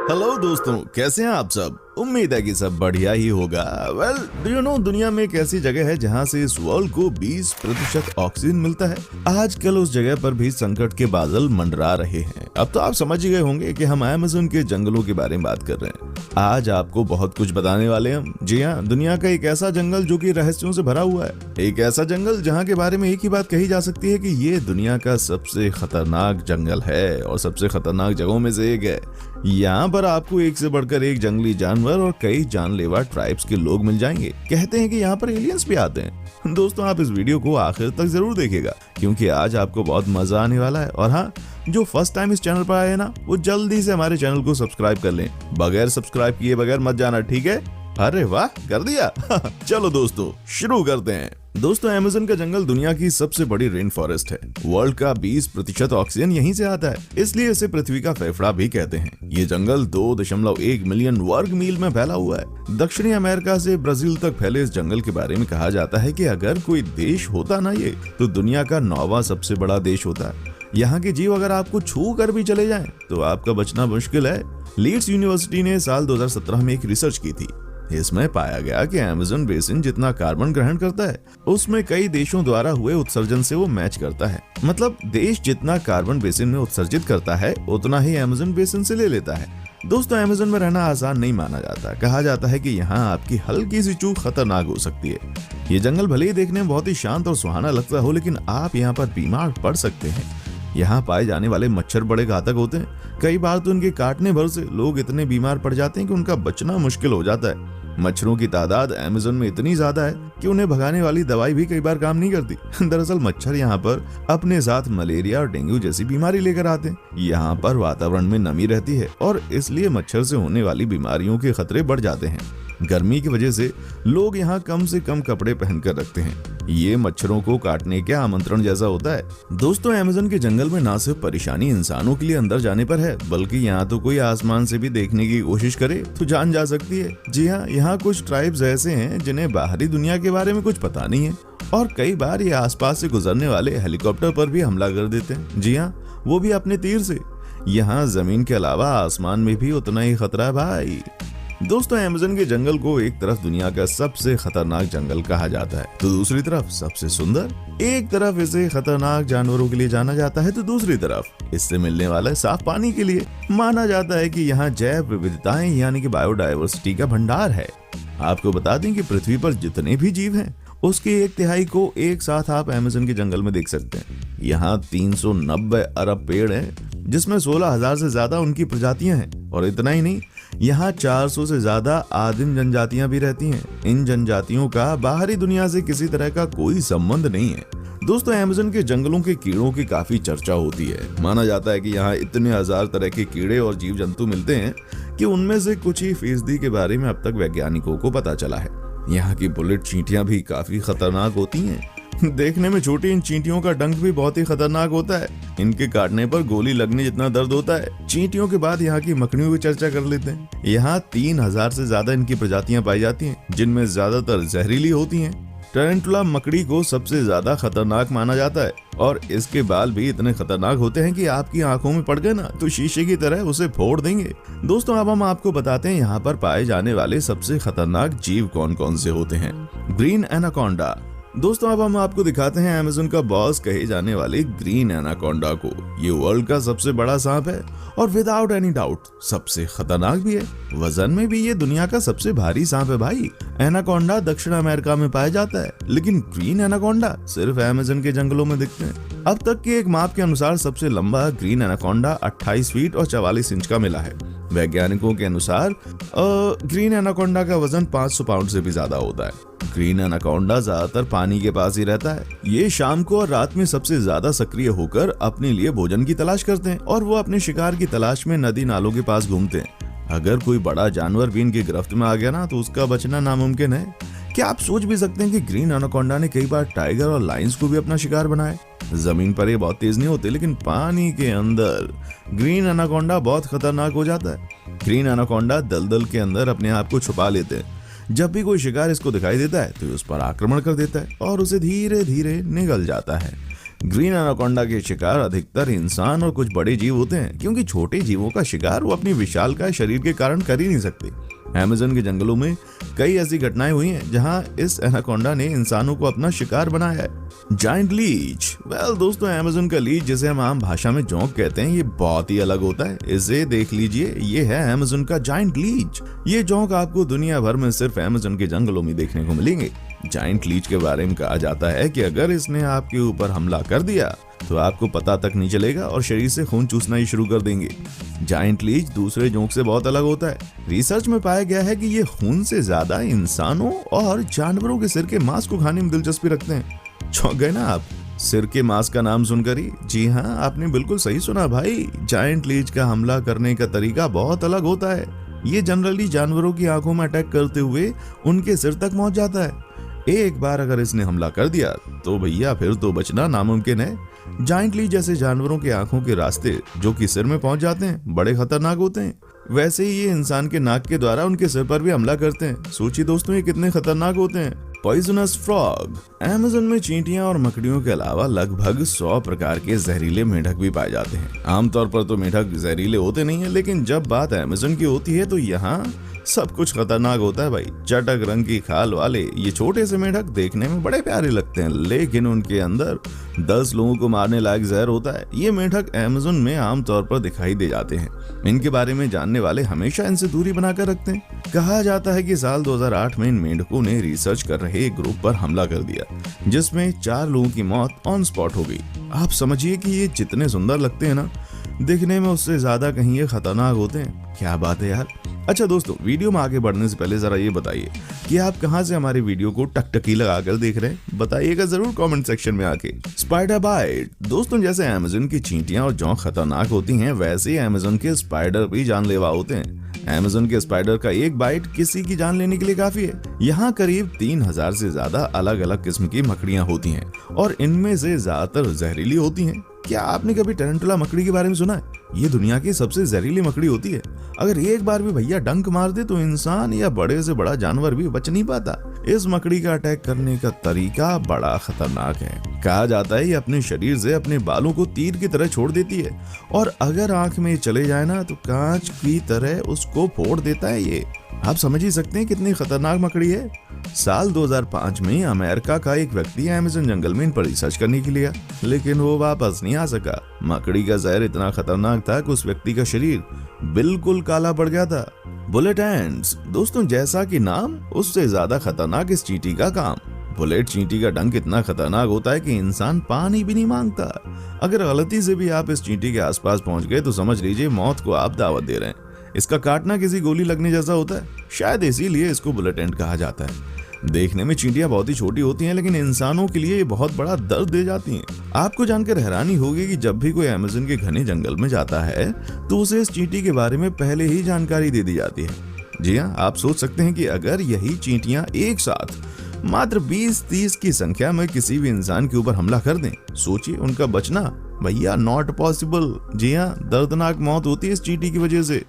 Hello दोस्तों, कैसे हैं आप सब। उम्मीद है कि सब बढ़िया ही होगा। वेल डू यू नो, दुनिया में एक ऐसी जगह है जहां से इस वर्ल्ड को 20% ऑक्सीजन मिलता है। आजकल उस जगह पर भी संकट के बादल मंडरा रहे हैं। अब तो आप समझ ही गए होंगे कि हम अमेज़न के जंगलों के बारे में बात कर रहे हैं। आज आपको बहुत कुछ बताने वाले हैं हम। जी हाँ, दुनिया का एक ऐसा जंगल जो कि रहस्यों से भरा हुआ है। एक ऐसा जंगल जहाँ के बारे में एक ही बात कही जा सकती है कि ये दुनिया का सबसे खतरनाक जंगल है और सबसे खतरनाक जगहों में से एक है। यहाँ पर आपको एक से बढ़कर एक जंगली जानवर और कई जानलेवा ट्राइब्स के लोग मिल जाएंगे। कहते हैं कि यहाँ पर एलियंस भी आते हैं। दोस्तों, आप इस वीडियो को आखिर तक जरूर देखिएगा क्योंकि आज आपको बहुत मजा आने वाला है। और हाँ, जो फर्स्ट टाइम इस चैनल पर आए हैं ना, वो जल्दी से हमारे चैनल को सब्सक्राइब कर लें। बगैर सब्सक्राइब किए बगैर मत जाना, ठीक है। अरे वाह, कर दिया। चलो दोस्तों, शुरू करते हैं। दोस्तों, अमेज़न का जंगल दुनिया की सबसे बड़ी रेन फॉरेस्ट है। वर्ल्ड का 20% ऑक्सीजन यहीं से आता है, इसलिए इसे पृथ्वी का फेफड़ा भी कहते हैं। ये जंगल 2.1 मिलियन वर्ग मील में फैला हुआ है। दक्षिणी अमेरिका से ब्राजील तक फैले इस जंगल के बारे में कहा जाता है कि अगर कोई देश होता ना ये, तो दुनिया का 9वां सबसे बड़ा देश होता है। यहाँ के जीव अगर आपको छू कर भी चले जाएं, तो आपका बचना मुश्किल है। लीड्स यूनिवर्सिटी ने साल 2017 में एक रिसर्च की थी। इसमें पाया गया कि अमेज़न बेसिन जितना कार्बन ग्रहण करता है, उसमें कई देशों द्वारा हुए उत्सर्जन से वो मैच करता है। मतलब देश जितना कार्बन बेसिन में उत्सर्जित करता है, उतना ही अमेज़न बेसिन से ले लेता है। दोस्तों, अमेज़न में रहना आसान नहीं माना जाता। कहा जाता है कि यहाँ आपकी हल्की सी चूक खतरनाक हो सकती है। ये जंगल भले ही देखने में बहुत ही शांत और सुहाना लगता हो, लेकिन आप यहाँ पर बीमार पड़ सकते हैं। यहाँ पाए जाने वाले मच्छर बड़े घातक होते हैं। कई बार तो उनके काटने भर से लोग इतने बीमार पड़ जाते हैं कि उनका बचना मुश्किल हो जाता है। मच्छरों की तादाद अमेज़न में इतनी ज्यादा है कि उन्हें भगाने वाली दवाई भी कई बार काम नहीं करती। दरअसल मच्छर यहाँ पर अपने साथ मलेरिया और डेंगू जैसी बीमारी लेकर आते हैं। यहाँ पर वातावरण में नमी रहती है और इसलिए मच्छर से होने वाली बीमारियों के खतरे बढ़ जाते हैं। गर्मी की वजह से लोग यहाँ कम से कम कपड़े पहनकर रखते हैं। ये मच्छरों को काटने के आमंत्रण जैसा होता है। दोस्तों, अमेज़न के जंगल में ना सिर्फ परेशानी इंसानों के लिए अंदर जाने पर है, बल्कि यहाँ तो कोई आसमान से भी देखने की कोशिश करे तो जान जा सकती है। जी हाँ, यहाँ कुछ ट्राइब्स ऐसे हैं जिन्हें बाहरी दुनिया के बारे में कुछ पता नहीं है और कई बार ये आसपास से गुजरने वाले हेलीकॉप्टर पर भी हमला कर देते हैं। जी हाँ, वो भी अपने तीर से। यहाँ जमीन के अलावा आसमान में भी उतना ही खतरा है भाई। दोस्तों, अमेज़न के जंगल को एक तरफ दुनिया का सबसे खतरनाक जंगल कहा जाता है, तो दूसरी तरफ सबसे सुंदर। एक तरफ इसे खतरनाक जानवरों के लिए जाना जाता है, तो दूसरी तरफ इससे मिलने वाला साफ पानी के लिए। माना जाता है कि यहाँ जैव विविधताएं यानी कि बायोडायवर्सिटी का भंडार है। आपको बता दें कि पृथ्वी पर जितने भी जीव हैं, उसके 1/3 को एक साथ आप अमेज़न के जंगल में देख सकते हैं। यहाँ 390 अरब पेड़ हैं, जिसमें 16,000 से ज्यादा उनकी प्रजातियां हैं। और इतना ही नहीं, यहाँ 400 से ज्यादा आदिम जनजातियां भी रहती हैं। इन जनजातियों का बाहरी दुनिया से किसी तरह का कोई संबंध नहीं है। दोस्तों, अमेज़न के जंगलों के कीड़ों की काफी चर्चा होती है। माना जाता है कि यहाँ इतने हजार तरह के कीड़े और जीव जंतु मिलते हैं कि उनमें से कुछ ही फीसदी के बारे में अब तक वैज्ञानिकों को पता चला है। यहाँ की बुलेट चींटियां भी काफी खतरनाक होती हैं। देखने में छोटी इन चींटियों का डंक भी बहुत ही खतरनाक होता है। इनके काटने पर गोली लगने जितना दर्द होता है। चींटियों के बाद यहाँ की मकड़ियों की चर्चा कर लेते हैं। यहाँ 3000 से ज्यादा इनकी प्रजातियां पाई जाती हैं, जिनमें ज्यादातर जहरीली होती हैं। टैरेंटुला मकड़ी को सबसे ज्यादा खतरनाक माना जाता है और इसके बाल भी इतने खतरनाक होते हैं कि आपकी आंखों में पड़ गए ना, तो शीशे की तरह उसे फोड़ देंगे। दोस्तों, अब हम आपको बताते हैं यहाँ पर पाए जाने वाले सबसे खतरनाक जीव कौन कौन से होते हैं। Green anaconda. दोस्तों, अब हम आपको दिखाते हैं अमेज़न का बॉस कहे जाने वाले ग्रीन एनाकोंडा को। ये वर्ल्ड का सबसे बड़ा सांप है और विदाउट एनी डाउट सबसे खतरनाक भी है। वजन में भी ये दुनिया का सबसे भारी सांप है भाई। एनाकोंडा दक्षिण अमेरिका में पाया जाता है, लेकिन ग्रीन एनाकोंडा सिर्फ अमेज़न के जंगलों में दिखते हैं। अब तक के एक माप के अनुसार सबसे लंबा ग्रीन एनाकोंडा 28 फीट और 44 इंच का मिला है। वैज्ञानिकों के अनुसार ग्रीन एनाकोंडा का वजन 500 पाउंड से भी ज्यादा होता है। ग्रीन एनाकोंडा ज्यादातर पानी के पास ही रहता है। ये शाम को और रात में सबसे ज्यादा सक्रिय होकर अपने लिए भोजन की तलाश करते हैं और वो अपने शिकार की तलाश में नदी नालों के पास घूमते हैं। अगर कोई बड़ा जानवर भी इनकी गिरफ्त में आ गया ना, तो उसका बचना नामुमकिन है। क्या आप सोच भी सकते हैं कि ग्रीन एनाकोंडा ने कई बार टाइगर और लायंस को भी अपना शिकार बनाया। जमीन पर ये बहुत तेज नहीं होते, लेकिन पानी के अंदर ग्रीन एनाकोंडा बहुत खतरनाक हो जाता है। ग्रीन एनाकोंडा दलदल के अंदर अपने आप को छुपा लेते हैं। जब भी कोई शिकार इसको दिखाई देता है तो उस पर आक्रमण कर देता है और उसे धीरे धीरे निगल जाता है। ग्रीन एनाकोंडा के शिकार अधिकतर इंसान और कुछ बड़े जीव होते हैं, क्योंकि छोटे जीवों का शिकार वो अपनी विशालकाय शरीर के कारण कर ही नहीं सकते। अमेज़न के जंगलों में कई ऐसी घटनाएं हुई हैं जहां इस एनाकोंडा ने इंसानों को अपना शिकार बनाया है। जायंट लीच, वेल दोस्तों, अमेज़न का लीच, जिसे हम आम भाषा में जोंक कहते हैं, ये बहुत ही अलग होता है। इसे देख लीजिए, ये है अमेज़न का जायंट लीच। ये जोंक आपको दुनिया भर में सिर्फ अमेज़न के जंगलों में देखने को मिलेंगे। जायंट लीच के बारे में कहा जाता है कि अगर इसने आपके ऊपर हमला कर दिया तो आपको पता तक नहीं चलेगा और शरीर से खून चूसना ही शुरू कर देंगे। जायंट लीच दूसरे जोंक से बहुत अलग होता है। रिसर्च में पाया गया है कि ये खून से ज्यादा इंसानों और जानवरों के सिर के मांस को खाने में दिलचस्पी रखते हैं। चौंक गए ना आप सिर के मांस का नाम सुनकर ही? जी हाँ, आपने बिल्कुल सही सुना भाई। जायंट लीच का हमला करने का तरीका बहुत अलग होता है। ये जनरली जानवरों की आंखों में अटैक करते हुए उनके सिर तक पहुंच जाता है। एक बार अगर इसने हमला कर दिया तो भैया फिर तो बचना नामुमकिन है। जायंट लीच जैसे जानवरों के आंखों के रास्ते जो कि सिर में पहुंच जाते हैं बड़े खतरनाक होते हैं, वैसे ही ये इंसान के नाक के द्वारा उनके सिर पर भी हमला करते हैं। सोचिए दोस्तों, ये कितने खतरनाक होते हैं। पॉइजनस फ्रॉग, अमेज़न में चींटियां और मकड़ियों के अलावा लगभग 100 प्रकार के जहरीले मेंढक भी पाए जाते हैं। आमतौर पर तो मेंढक जहरीले होते नहीं है, लेकिन जब बात अमेज़न की होती है तो यहाँ सब कुछ खतरनाक होता है भाई। चटक रंग की खाल वाले ये छोटे से मेंढक देखने में बड़े प्यारे लगते हैं, लेकिन उनके अंदर 10 लोगों को मारने लायक जहर होता है। ये मेंढक अमेज़न में आमतौर पर दिखाई दे जाते हैं। इनके बारे में जानने वाले हमेशा इनसे दूरी बनाकर रखते हैं। कहा जाता है कि साल 2008 में इन मेंढकों ने रिसर्च कर रहे एक ग्रुप पर हमला कर दिया, जिसमें 4 लोगों की मौत ऑन स्पॉट हो गई। आप समझिए कि ये जितने सुंदर लगते हैं ना दिखने में, उससे ज्यादा कहीं ये खतरनाक होते हैं। क्या बात है यार। अच्छा दोस्तों, वीडियो में आगे बढ़ने से पहले जरा ये बताइए कि आप कहां से हमारे वीडियो को टकटकी लगाकर देख रहे हैं। बताइएगा जरूर कमेंट सेक्शन में आके। स्पाइडर बाइट, दोस्तों जैसे अमेज़न की चींटियां और जोंक खतरनाक होती हैं, वैसे ही अमेज़न के स्पाइडर भी जानलेवा होते हैं। अमेज़न के स्पाइडर का एक बाइट किसी की जान लेने के लिए काफी है। यहाँ करीब 3000 से ज्यादा अलग अलग किस्म की मकड़ियां होती हैं और इनमें से ज्यादातर जहरीली होती हैं। क्या आपने कभी टैरेंटुला मकड़ी के बारे में सुना है? ये दुनिया की सबसे जहरीली मकड़ी होती है। अगर एक बार भी भैया डंक मार दे तो इंसान या बड़े से बड़ा जानवर भी बच नहीं पाता। इस मकड़ी का अटैक करने का तरीका बड़ा खतरनाक है। कहा जाता है ये अपने शरीर से अपने बालों को तीर की तरह छोड़ देती है और अगर आंख में चले जाए ना तो कांच की तरह उसको फोड़ देता है। ये आप समझ ही सकते हैं कितनी खतरनाक मकड़ी है। साल 2005 में अमेरिका का एक व्यक्ति अमेज़न जंगल में इन पर रिसर्च करने के लिए, लेकिन वो वापस नहीं आ सका। मकड़ी का जहर इतना खतरनाक था कि उस व्यक्ति का शरीर बिल्कुल काला पड़ गया था। बुलेट एंड्स, दोस्तों जैसा कि नाम, उससे ज्यादा खतरनाक इस चींटी का काम। बुलेट चींटी का डंक इतना खतरनाक होता है कि इंसान पानी भी नहीं मांगता। अगर गलती से भी आप इस चींटी के आसपास पहुंच गए तो समझ लीजिए मौत को आप दावत दे रहे हैं। इसका काटना किसी गोली लगने जैसा होता है, शायद इसीलिए इसको बुलेट एंड कहा जाता है। देखने में चींटियां बहुत ही छोटी होती हैं, लेकिन इंसानों के लिए ये बहुत बड़ा दर्द दे जाती हैं। आपको जानकर हैरानी होगी कि जब भी कोई अमेज़न के घने जंगल में जाता है तो उसे इस चींटी के बारे में पहले ही जानकारी दे दी जाती है। जी हाँ, आप सोच सकते हैं कि अगर यही चींटियां एक साथ मात्र 20-30 की संख्या में किसी भी इंसान के ऊपर हमला कर दें, सोचिए उनका बचना भैया नॉट पॉसिबल। जी हाँ, दर्दनाक मौत होती है इस चींटी की वजह से।